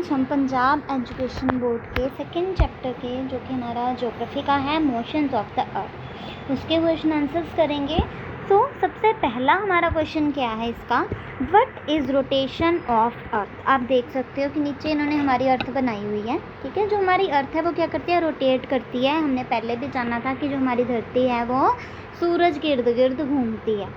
आज हम Punjab education board के सेकंड चैप्टर के जो कि हमारा ज्योग्राफी का है मोशंस ऑफ द अर्थ, उसके क्वेश्चन आंसर्स करेंगे। तो सबसे पहला हमारा क्वेश्चन क्या है इसका, what is rotation of earth. आप देख सकते हो कि नीचे इन्होंने हमारी अर्थ बनाई हुई है, ठीक है। जो हमारी अर्थ है वो क्या करती है, रोटेट करती है। हमने पहले भी जाना था कि जो हमारी धरती है वो सूरज के इर्द गिर्द घूमती है,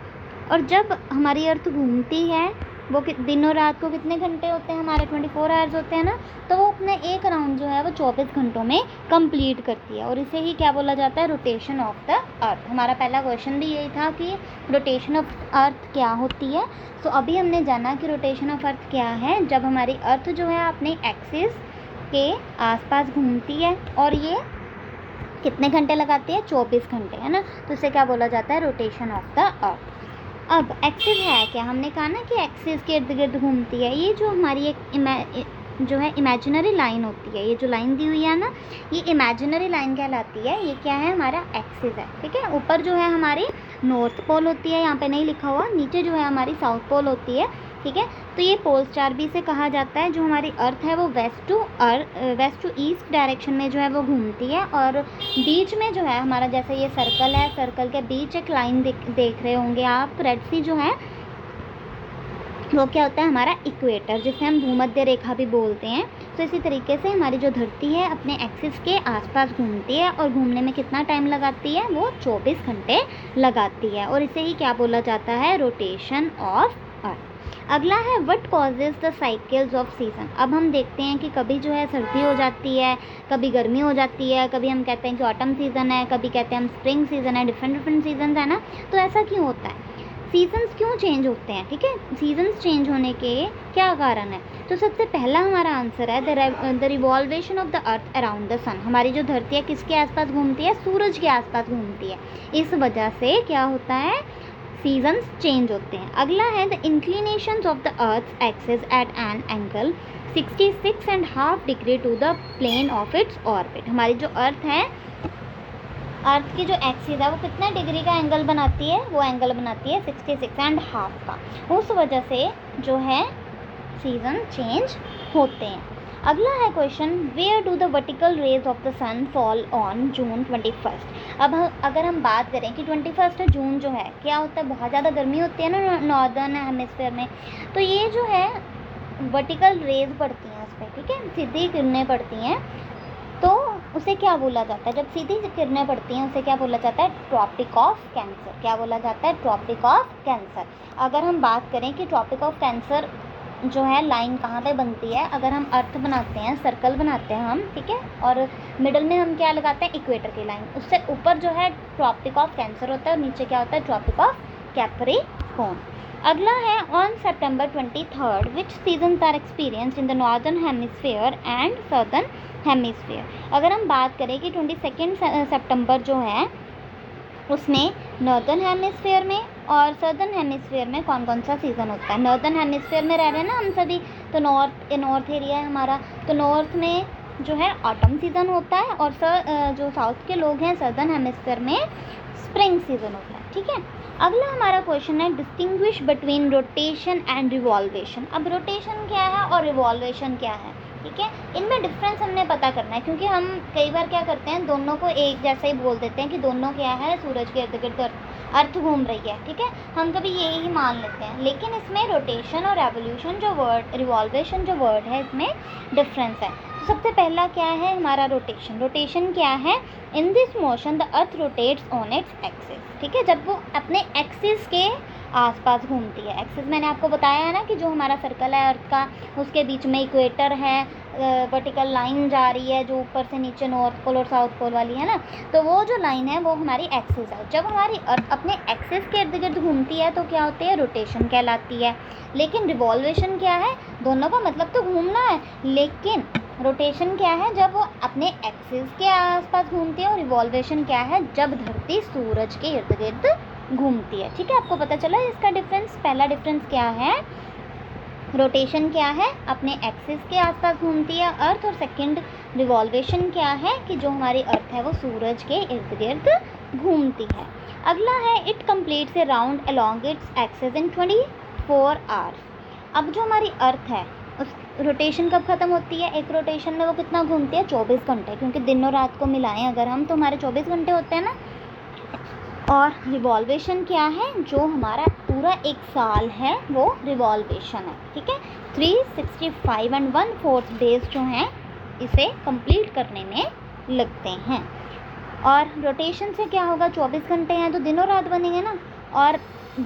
और जब हमारी अर्थ घूमती है वो दिन और रात को कितने घंटे होते हैं हमारे, 24 आवर्स होते हैं ना। तो वो अपने एक राउंड जो है वो 24 घंटों में कंप्लीट करती है, और इसे ही क्या बोला जाता है, रोटेशन ऑफ द अर्थ। हमारा पहला क्वेश्चन भी यही था कि रोटेशन ऑफ अर्थ क्या होती है। तो अभी हमने जाना कि रोटेशन ऑफ अर्थ क्या है, जब हमारी अर्थ जो है अपने एक्सिस के आसपास घूमती है, और ये कितने घंटे लगाती है, 24 घंटे, है ना। तो इसे क्या बोला जाता है, रोटेशन ऑफ द अर्थ। अब एक्सिस है क्या, हमने कहा ना कि एक्सिस के इर्द गिर्द घूमती है। ये जो हमारी एक जो है इमेजिनरी लाइन होती है, ये जो लाइन दी हुई है ना, ये इमेजिनरी लाइन कहलाती है। ये क्या है, हमारा एक्सिस है, ठीक है। ऊपर जो है हमारी नॉर्थ पोल होती है, यहाँ पे नहीं लिखा हुआ, नीचे जो है हमारी साउथ पोल होती है, ठीक है। तो ये पोल स्टार भी इसे कहा जाता है। जो हमारी अर्थ है वो वेस्ट टू ईस्ट डायरेक्शन में जो है वो घूमती है, और बीच में जो है हमारा, जैसे ये सर्कल है, सर्कल के बीच एक लाइन देख रहे होंगे आप, रेड सी जो है वो क्या होता है, हमारा इक्वेटर, जिसे हम भूमध्य रेखा भी बोलते हैं। तो इसी तरीके से हमारी जो धरती है अपने एक्सिस के आसपास घूमती है, और घूमने में कितना टाइम लगाती है, वो 24 घंटे लगाती है, और इसे ही क्या बोला जाता है, रोटेशन ऑफ अर्थ। अगला है what causes the cycles of season. अब हम देखते हैं कि कभी जो है सर्दी हो जाती है, कभी गर्मी हो जाती है, कभी हम कहते हैं कि ऑटम सीज़न है, कभी कहते हैं हम स्प्रिंग सीज़न है, डिफरेंट सीजन है ना। तो ऐसा क्यों होता है, सीजन्स क्यों चेंज होते हैं, ठीक है। सीजन्स चेंज होने के क्या कारण है। तो सबसे पहला हमारा आंसर है the revolution of the earth around the sun. हमारी जो धरती है किसके आसपास घूमती है, सूरज के आसपास घूमती है। इस वजह से क्या होता है, सीजन्स चेंज होते हैं। अगला है the inclinations of the earth axis at an angle 66.5 degree to the plane of its orbit. हमारी जो अर्थ है, अर्थ की जो एक्सिस है वो कितना डिग्री का एंगल बनाती है, वो एंगल बनाती है 66.5 का। उस वजह से जो है सीजन चेंज होते हैं। अगला है question, where do the vertical rays of the sun fall on June 21। अब अगर हम बात करें कि 21 जून जो है क्या होता है, बहुत ज़्यादा गर्मी होती है ना नॉर्दर्न हेमिस्फीयर में। तो ये जो है वर्टिकल रेज पड़ती हैं उस पर, ठीक है, सीधी किरणें पड़ती हैं, तो उसे क्या बोला जाता है, जब सीधी किरणें पड़ती हैं उसे क्या बोला जाता है, ट्रॉपिक ऑफ कैंसर। क्या बोला जाता है, ट्रॉपिक ऑफ कैंसर। अगर हम बात करें कि ट्रॉपिक ऑफ कैंसर जो है लाइन कहाँ पे बनती है, अगर हम अर्थ बनाते हैं, सर्कल बनाते हैं हम, ठीक है, और मिडल में हम क्या लगाते हैं, इक्वेटर की लाइन, उससे ऊपर जो है ट्रॉपिक ऑफ कैंसर होता है, और नीचे क्या होता है, ट्रॉपिक ऑफ कैप्रिकॉर्न। अगला है on September 23 which seasons are experienced in the northern hemisphere and southern hemisphere. अगर हम बात करें कि 22 सितंबर जो है उसमें नॉर्दर्न हेमिस्फीयर में और सदर्न हेमिस्फीयर में कौन कौन सा सीज़न होता है। नॉर्दर्न हेमिस्फीयर में रह रहे हैं ना हम सभी, तो नॉर्थ एरिया है हमारा, तो नॉर्थ में जो है ऑटम सीज़न होता है, और जो साउथ के लोग हैं सदर्न हेमिस्फीयर में स्प्रिंग सीज़न होता है, ठीक है। अगला हमारा क्वेश्चन है, डिस्टिंग्विश बिटवीन रोटेशन एंड रिवॉल्वेशन। अब रोटेशन क्या है और रिवॉल्वेशन क्या है, ठीक है, इनमें डिफरेंस हमने पता करना है, क्योंकि हम कई बार क्या करते हैं, दोनों को एक जैसा ही बोल देते हैं कि दोनों क्या है, सूरज के इर्द गिर्द अर्थ घूम रही है, ठीक है, हम कभी यही ही मान लेते हैं। लेकिन इसमें रोटेशन और रेवोल्यूशन जो वर्ड, रिवॉल्वेशन जो वर्ड है, इसमें डिफरेंस है। तो सबसे पहला क्या है हमारा, रोटेशन। रोटेशन क्या है, in this motion the earth rotates on its axis, ठीक है, जब वो अपने एक्सिस के आसपास घूमती है। एक्सिस मैंने आपको बताया है ना कि जो हमारा सर्कल है अर्थ का, उसके बीच में इक्वेटर है, वर्टिकल लाइन जा रही है जो ऊपर से नीचे नॉर्थ पोल और साउथ पोल वाली है ना, तो वो जो लाइन है वो हमारी एक्सिस है। जब हमारी अर्थ अपने एक्सिस के इर्द गिर्द घूमती है तो क्या होती है, रोटेशन कहलाती है। लेकिन रिवॉल्वेशन क्या है, दोनों का मतलब तो घूमना है, लेकिन रोटेशन क्या है, जब वो अपने एक्सिस के आसपास घूमती है, और रिवॉल्वेशन क्या है, जब धरती सूरज के इर्द गिर्द घूमती है, ठीक है। आपको पता चला इसका डिफरेंस। पहला डिफरेंस क्या है, रोटेशन क्या है, अपने एक्सिस के आसपास घूमती है अर्थ, और सेकंड रिवॉल्वेशन क्या है कि जो हमारी अर्थ है वो सूरज के इर्द गिर्द घूमती है। अगला है, it completes A round along its axis in 24 hours. अब जो हमारी अर्थ है उस रोटेशन कब ख़त्म होती है? एक रोटेशन में वो कितना घूमती है? 24 घंटे, क्योंकि दिन और रात को मिलाएं अगर हम तो हमारे 24 घंटे होते हैं ना। और रिवॉल्वेशन क्या है? जो हमारा पूरा एक साल है वो रिवॉल्वेशन है, ठीक है। 365 एंड 1/4 डेज जो हैं इसे कंप्लीट करने में लगते हैं। और रोटेशन से क्या होगा? 24 घंटे हैं तो दिन और रात बनेंगे ना। और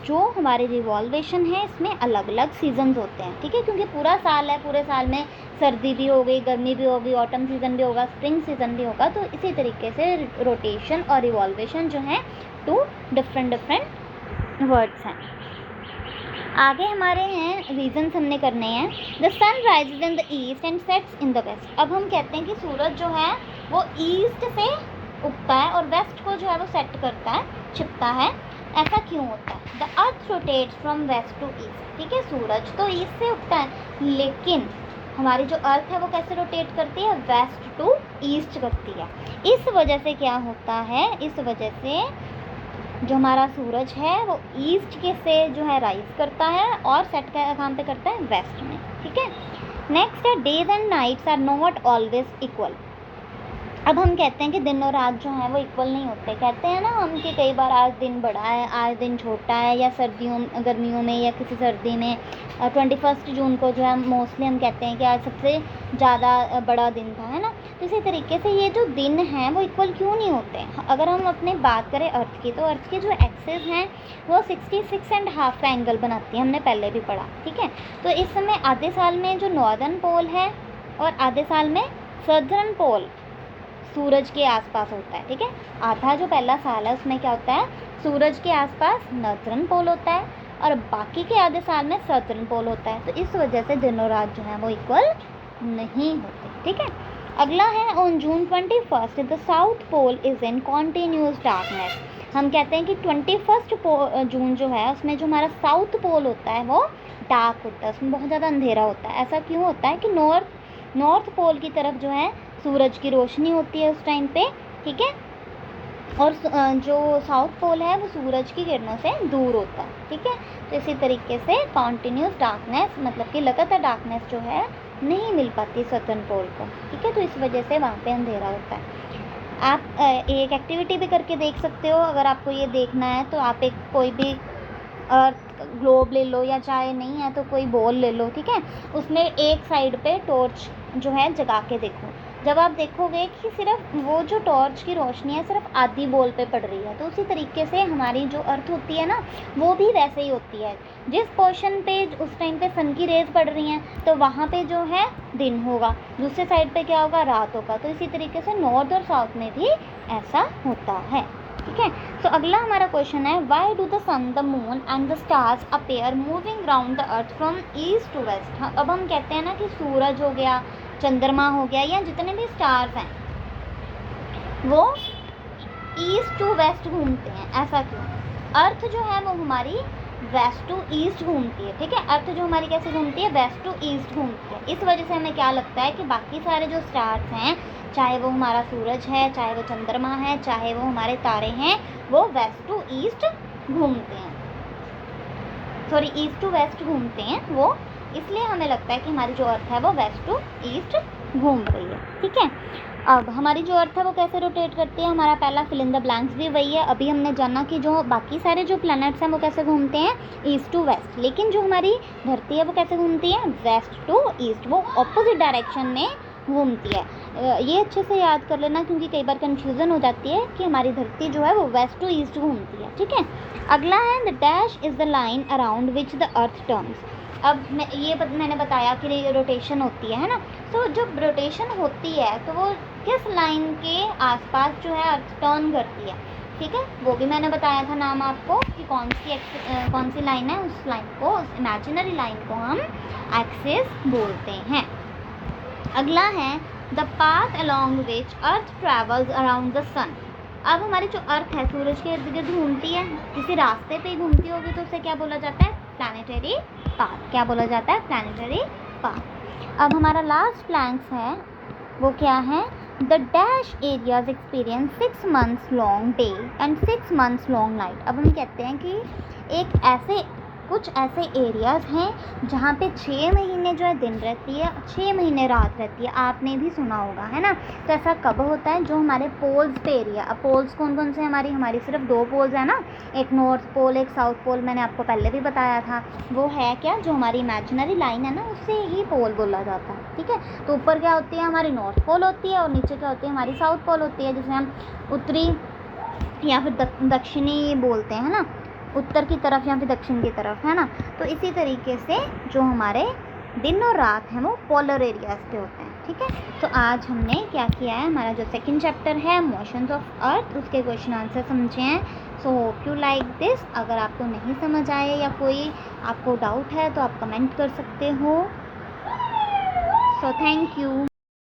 जो हमारी रिवॉल्वेशन है इसमें अलग अलग सीजन्स होते हैं, ठीक है, क्योंकि पूरा साल है, पूरे साल में सर्दी भी हो गई, गर्मी भी होगी, ऑटम सीज़न भी होगा, स्प्रिंग सीज़न भी होगा। तो इसी तरीके से रोटेशन और रिवॉल्वेशन जो है टू डिफरेंट वर्ड्स हैं। आगे हमारे हैं रीजन्स हमने करने हैं। The sun rises in the east and sets in the west. अब हम कहते हैं कि सूरज जो है वो ईस्ट से उगता है और वेस्ट को जो है वो सेट करता है, छिपता है। ऐसा क्यों होता है? The earth rotates from west to east, ठीक है। सूरज तो ईस्ट से उगता है, लेकिन हमारी जो अर्थ है वो कैसे रोटेट करती है? वेस्ट टू ईस्ट करती है। इस वजह से क्या होता है? इस वजह से जो हमारा सूरज है वो ईस्ट के से जो है राइज करता है और सेट कहाँ पे करता है? वेस्ट में, ठीक है। नेक्स्ट है days and nights are not always equal. अब हम कहते हैं कि दिन और रात जो है वो इक्वल नहीं होते। कहते हैं ना हम कि कई बार आज दिन बड़ा है, आज दिन छोटा है, या सर्दियों गर्मियों में या किसी सर्दी में 21 जून को जो है मोस्टली हम कहते हैं कि आज सबसे ज़्यादा बड़ा दिन था, है ना। तो इसी तरीके से ये जो दिन हैं वो इक्वल क्यों नहीं होते? अगर हम अपने बात करें अर्थ की, तो अर्थ की जो एक्सिस हैं वो 66.5 का एंगल बनाती है, हमने पहले भी पढ़ा, ठीक है। तो इस समय आधे साल में जो नॉर्दर्न पोल है और आधे साल में सदर्न पोल सूरज के आसपास होता है, ठीक है। आधा जो पहला साल है उसमें क्या होता है? सूरज के आसपास नॉर्दर्न पोल होता है और बाकी के आधे साल में सदर्न पोल होता है। तो इस वजह से दिन और रात जो है वो इक्वल नहीं होते, ठीक है। अगला है on June 21 the south pole is in continuous darkness. हम कहते हैं कि 21 जून जो है उसमें जो हमारा साउथ पोल होता है वो डार्क होता है, उसमें बहुत ज़्यादा अंधेरा होता है। ऐसा क्यों होता है? कि नॉर्थ पोल की तरफ जो है सूरज की रोशनी होती है उस टाइम पे, ठीक है। और जो साउथ पोल है वो सूरज की किरणों से दूर होता है, ठीक है। तो इसी तरीके से कॉन्टीन्यूस डार्कनेस मतलब कि लगातार डार्कनेस जो है नहीं मिल पाती सदर्न पोल को, ठीक है। तो इस वजह से वहाँ पे अंधेरा होता है। आप एक एक्टिविटी भी करके देख सकते हो। अगर आपको ये देखना है तो आप एक कोई भी अर्थ ग्लोब ले लो, या चाहे नहीं है तो कोई बॉल ले लो, ठीक है। उसमें एक साइड पे टॉर्च जो है जगा के देखो। जब आप देखोगे कि सिर्फ वो जो टॉर्च की रोशनी है सिर्फ आधी बॉल पे पड़ रही है, तो उसी तरीके से हमारी जो अर्थ होती है ना वो भी वैसे ही होती है। जिस पोर्शन पे उस टाइम पे सन की रेज पड़ रही हैं तो वहाँ पे जो है दिन होगा, दूसरे साइड पे क्या होगा? रात होगा। तो इसी तरीके से नॉर्थ और साउथ में भी ऐसा होता है, ठीक है। तो अगला हमारा क्वेश्चन है why do the sun, the moon and the stars appear moving round the earth from east to west. अब हम कहते हैं ना कि सूरज हो गया, चंद्रमा हो गया, या जितने भी स्टार्स हैं वो ईस्ट टू वेस्ट घूमते हैं। ऐसा क्यों? अर्थ जो है वो हमारी वेस्ट टू ईस्ट घूमती है, ठीक है। अर्थ जो हमारी कैसे घूमती है? वेस्ट टू ईस्ट घूमती है। इस वजह से हमें क्या लगता है कि बाकी सारे जो स्टार्स हैं, चाहे वो हमारा सूरज है, चाहे वो चंद्रमा है, चाहे वो हमारे तारे हैं, वो वेस्ट टू ईस्ट घूमते हैं, सॉरी ईस्ट टू वेस्ट घूमते हैं वो। इसलिए हमें लगता है कि हमारी जो अर्थ है वो वेस्ट टू ईस्ट घूम रही है, ठीक है। अब हमारी जो अर्थ है वो कैसे रोटेट करती है? हमारा पहला फिल इन द ब्लैंक्स भी वही है। अभी हमने जाना कि जो बाकी सारे जो प्लैनेट्स हैं वो कैसे घूमते हैं? East to west. लेकिन जो हमारी धरती है वो कैसे घूमती है? वेस्ट टू ईस्ट, वो ऑपोजिट डायरेक्शन में घूमती है। ये अच्छे से याद कर लेना क्योंकि कई बार कन्फ्यूज़न हो जाती है कि हमारी धरती जो है वो वेस्ट टू ईस्ट घूमती है, ठीक है। अगला है the dash is the line around which the earth turns. अब मैंने बताया कि रोटेशन होती है ना। तो जब रोटेशन होती है तो वो किस लाइन के आसपास जो है अर्थ टर्न करती है, ठीक है। वो भी मैंने बताया था नाम आपको कि कौन सी लाइन है। उस लाइन को, उस इमेजिनरी लाइन को हम एक्सिस बोलते हैं। अगला है the path along which earth travels around the sun. अब हमारी जो अर्थ है सूरज के इर्द गिर्द घूमती है, किसी रास्ते पे घूमती होगी तो उसे क्या बोला जाता है? Planetary path. क्या बोला जाता है? Planetary path. अब हमारा लास्ट प्लैंक्स है वो क्या है? The dash areas experience 6 months long day and 6 months long night. अब हम कहते हैं कि एक ऐसे कुछ ऐसे एरियाज़ हैं जहाँ पे 6 महीने जो है दिन रहती है, 6 महीने रात रहती है, आपने भी सुना होगा, है ना। तो ऐसा कब होता है, जो हमारे पोल्स पे एरिया, अब पोल्स कौन कौन से हमारी सिर्फ 2 पोल्स है ना, एक नॉर्थ पोल एक साउथ पोल, मैंने आपको पहले भी बताया था। वो है क्या, जो हमारी इमेजिनरी लाइन है ना, उससे ही पोल बोला जाता है, ठीक है। तो ऊपर क्या होती है, हमारी नॉर्थ पोल होती है, और नीचे क्या होती है, हमारी साउथ पोल होती है, जिसे हम उत्तरी या फिर दक्षिणी बोलते हैं ना, उत्तर की तरफ या फिर दक्षिण की तरफ, है ना। तो इसी तरीके से जो हमारे दिन और रात हैं वो पोलर एरियाज पे होते हैं, ठीक है। तो आज हमने क्या किया है, हमारा जो सेकंड चैप्टर है मोशंस ऑफ अर्थ, उसके क्वेश्चन आंसर समझे हैं। So hope you like this. अगर आपको नहीं समझ आए या कोई आपको डाउट है तो आप कमेंट कर सकते हो। So thank you.